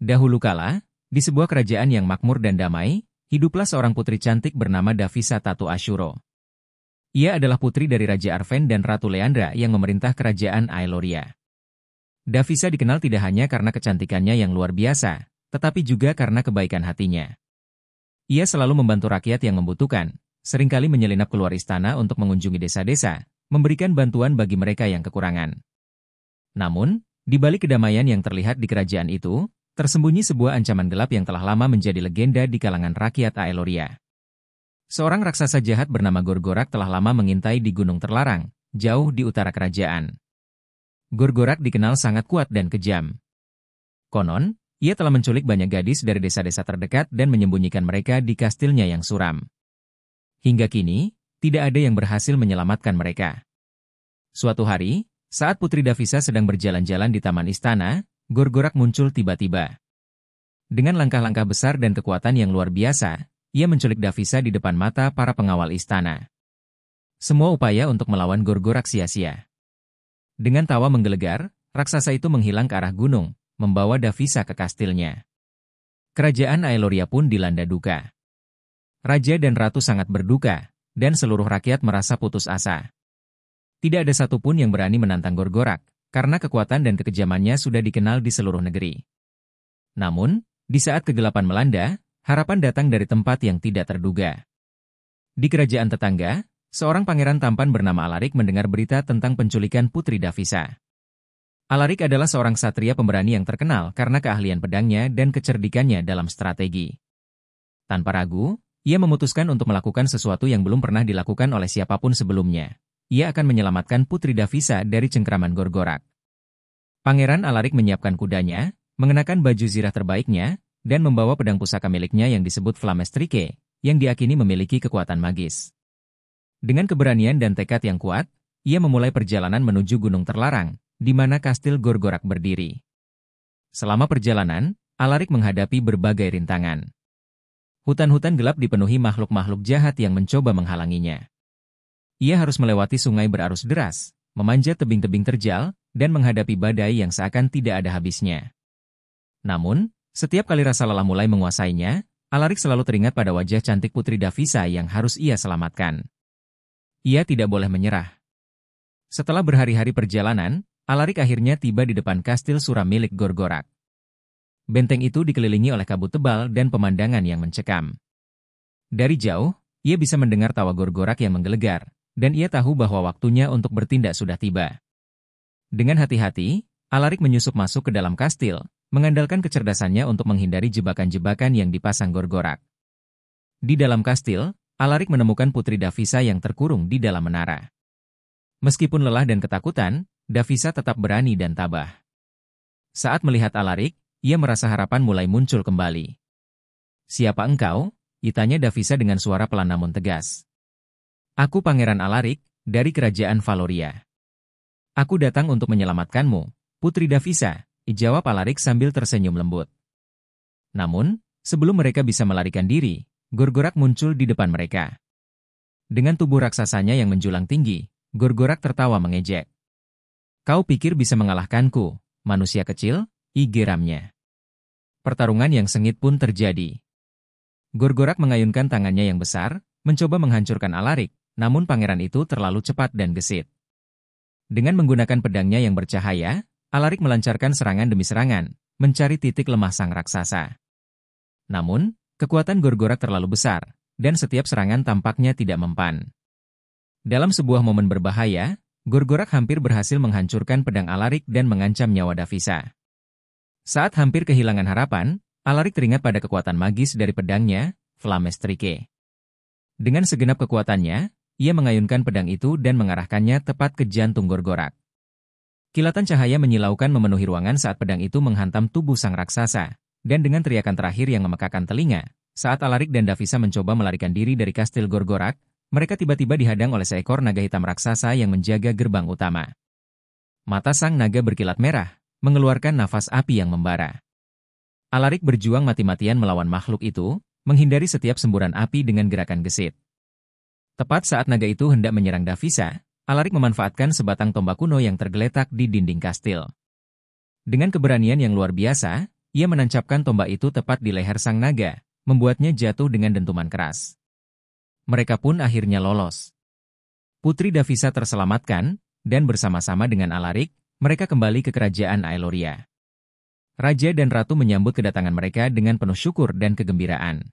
Dahulu kala, di sebuah kerajaan yang makmur dan damai, hiduplah seorang putri cantik bernama Davisa Tatu Ashuro. Ia adalah putri dari Raja Arven dan Ratu Leandra yang memerintah kerajaan Aeloria. Davisa dikenal tidak hanya karena kecantikannya yang luar biasa, tetapi juga karena kebaikan hatinya. Ia selalu membantu rakyat yang membutuhkan, seringkali menyelinap keluar istana untuk mengunjungi desa-desa, memberikan bantuan bagi mereka yang kekurangan. Namun, di balik kedamaian yang terlihat di kerajaan itu, tersembunyi sebuah ancaman gelap yang telah lama menjadi legenda di kalangan rakyat Aeloria. Seorang raksasa jahat bernama Gorgorak telah lama mengintai di Gunung Terlarang, jauh di utara kerajaan. Gorgorak dikenal sangat kuat dan kejam. Konon, ia telah menculik banyak gadis dari desa-desa terdekat dan menyembunyikan mereka di kastilnya yang suram. Hingga kini, tidak ada yang berhasil menyelamatkan mereka. Suatu hari, saat Putri Davisa sedang berjalan-jalan di taman istana, Gorgorak muncul tiba-tiba. Dengan langkah-langkah besar dan kekuatan yang luar biasa, ia menculik Davisa di depan mata para pengawal istana. Semua upaya untuk melawan Gorgorak sia-sia. Dengan tawa menggelegar, raksasa itu menghilang ke arah gunung, membawa Davisa ke kastilnya. Kerajaan Aeloria pun dilanda duka. Raja dan ratu sangat berduka, dan seluruh rakyat merasa putus asa. Tidak ada satupun yang berani menantang Gorgorak, karena kekuatan dan kekejamannya sudah dikenal di seluruh negeri. Namun, di saat kegelapan melanda, harapan datang dari tempat yang tidak terduga. Di kerajaan tetangga, seorang pangeran tampan bernama Alarik mendengar berita tentang penculikan Putri Davisa. Alarik adalah seorang satria pemberani yang terkenal karena keahlian pedangnya dan kecerdikannya dalam strategi. Tanpa ragu, ia memutuskan untuk melakukan sesuatu yang belum pernah dilakukan oleh siapapun sebelumnya. Ia akan menyelamatkan Putri Davisa dari cengkraman Gorgorak. Pangeran Alarik menyiapkan kudanya, mengenakan baju zirah terbaiknya, dan membawa pedang pusaka miliknya yang disebut Flamestrike, yang diakini memiliki kekuatan magis. Dengan keberanian dan tekad yang kuat, ia memulai perjalanan menuju Gunung Terlarang, di mana kastil Gorgorak berdiri. Selama perjalanan, Alarik menghadapi berbagai rintangan. Hutan-hutan gelap dipenuhi makhluk-makhluk jahat yang mencoba menghalanginya. Ia harus melewati sungai berarus deras, memanjat tebing-tebing terjal, dan menghadapi badai yang seakan tidak ada habisnya. Namun, setiap kali rasa lelah mulai menguasainya, Alarik selalu teringat pada wajah cantik Putri Davisa yang harus ia selamatkan. Ia tidak boleh menyerah. Setelah berhari-hari perjalanan, Alarik akhirnya tiba di depan kastil suram milik Gorgorak. Benteng itu dikelilingi oleh kabut tebal dan pemandangan yang mencekam. Dari jauh, ia bisa mendengar tawa Gorgorak yang menggelegar, dan ia tahu bahwa waktunya untuk bertindak sudah tiba. Dengan hati-hati, Alarik menyusup masuk ke dalam kastil, mengandalkan kecerdasannya untuk menghindari jebakan-jebakan yang dipasang Gorgorak. Di dalam kastil, Alarik menemukan Putri Davisa yang terkurung di dalam menara. Meskipun lelah dan ketakutan, Davisa tetap berani dan tabah. Saat melihat Alarik, ia merasa harapan mulai muncul kembali. "Siapa engkau?" tanya Davisa dengan suara pelan namun tegas. "Aku Pangeran Alarik, dari kerajaan Valoria. Aku datang untuk menyelamatkanmu, Putri Davisa," jawab Alarik sambil tersenyum lembut. Namun, sebelum mereka bisa melarikan diri, Gorgorak muncul di depan mereka. Dengan tubuh raksasanya yang menjulang tinggi, Gorgorak tertawa mengejek. "Kau pikir bisa mengalahkanku, manusia kecil?" geramnya. Pertarungan yang sengit pun terjadi. Gorgorak mengayunkan tangannya yang besar, mencoba menghancurkan Alarik, namun pangeran itu terlalu cepat dan gesit. Dengan menggunakan pedangnya yang bercahaya, Alarik melancarkan serangan demi serangan, mencari titik lemah sang raksasa. Namun, kekuatan Gorgorak terlalu besar, dan setiap serangan tampaknya tidak mempan. Dalam sebuah momen berbahaya, Gorgorak hampir berhasil menghancurkan pedang Alarik dan mengancam nyawa Davisa. Saat hampir kehilangan harapan, Alarik teringat pada kekuatan magis dari pedangnya, Flamestrike. Dengan segenap kekuatannya, ia mengayunkan pedang itu dan mengarahkannya tepat ke jantung Gorgorak. Kilatan cahaya menyilaukan memenuhi ruangan saat pedang itu menghantam tubuh sang raksasa, dan dengan teriakan terakhir yang memekakan telinga, saat Alarik dan Davisa mencoba melarikan diri dari kastil Gorgorak, mereka tiba-tiba dihadang oleh seekor naga hitam raksasa yang menjaga gerbang utama. Mata sang naga berkilat merah, mengeluarkan nafas api yang membara. Alarik berjuang mati-matian melawan makhluk itu, menghindari setiap semburan api dengan gerakan gesit. Tepat saat naga itu hendak menyerang Davisa, Alarik memanfaatkan sebatang tombak kuno yang tergeletak di dinding kastil. Dengan keberanian yang luar biasa, Ia menancapkan tombak itu tepat di leher sang naga, membuatnya jatuh dengan dentuman keras. Mereka pun akhirnya lolos. Putri Davisa terselamatkan, dan bersama-sama dengan Alarik, mereka kembali ke kerajaan Aeloria. Raja dan Ratu menyambut kedatangan mereka dengan penuh syukur dan kegembiraan.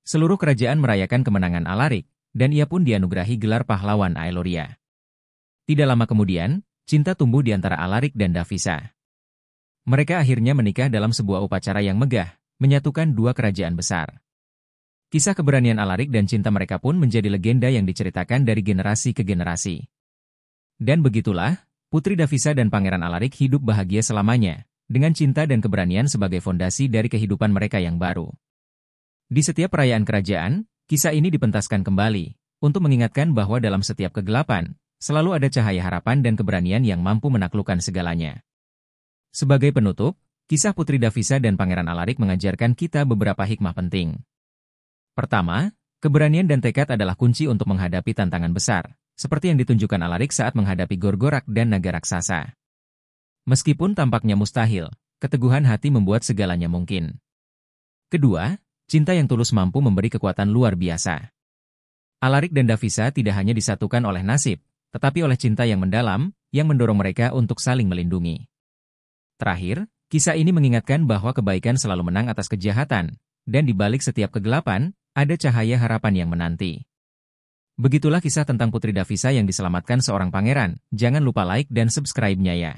Seluruh kerajaan merayakan kemenangan Alarik, dan ia pun dianugerahi gelar pahlawan Aeloria. Tidak lama kemudian, cinta tumbuh di antara Alarik dan Davisa. Mereka akhirnya menikah dalam sebuah upacara yang megah, menyatukan dua kerajaan besar. Kisah keberanian Alarik dan cinta mereka pun menjadi legenda yang diceritakan dari generasi ke generasi. Dan begitulah, Putri Davisa dan Pangeran Alarik hidup bahagia selamanya, dengan cinta dan keberanian sebagai fondasi dari kehidupan mereka yang baru. Di setiap perayaan kerajaan, kisah ini dipentaskan kembali, untuk mengingatkan bahwa dalam setiap kegelapan, selalu ada cahaya harapan dan keberanian yang mampu menaklukkan segalanya. Sebagai penutup, kisah Putri Davisa dan Pangeran Alarik mengajarkan kita beberapa hikmah penting. Pertama, keberanian dan tekad adalah kunci untuk menghadapi tantangan besar, seperti yang ditunjukkan Alarik saat menghadapi Gorgorak dan naga raksasa. Meskipun tampaknya mustahil, keteguhan hati membuat segalanya mungkin. Kedua, cinta yang tulus mampu memberi kekuatan luar biasa. Alarik dan Davisa tidak hanya disatukan oleh nasib, tetapi oleh cinta yang mendalam, yang mendorong mereka untuk saling melindungi. Terakhir, kisah ini mengingatkan bahwa kebaikan selalu menang atas kejahatan, dan di balik setiap kegelapan, ada cahaya harapan yang menanti. Begitulah kisah tentang Putri Davisa yang diselamatkan seorang pangeran. Jangan lupa like dan subscribe-nya ya.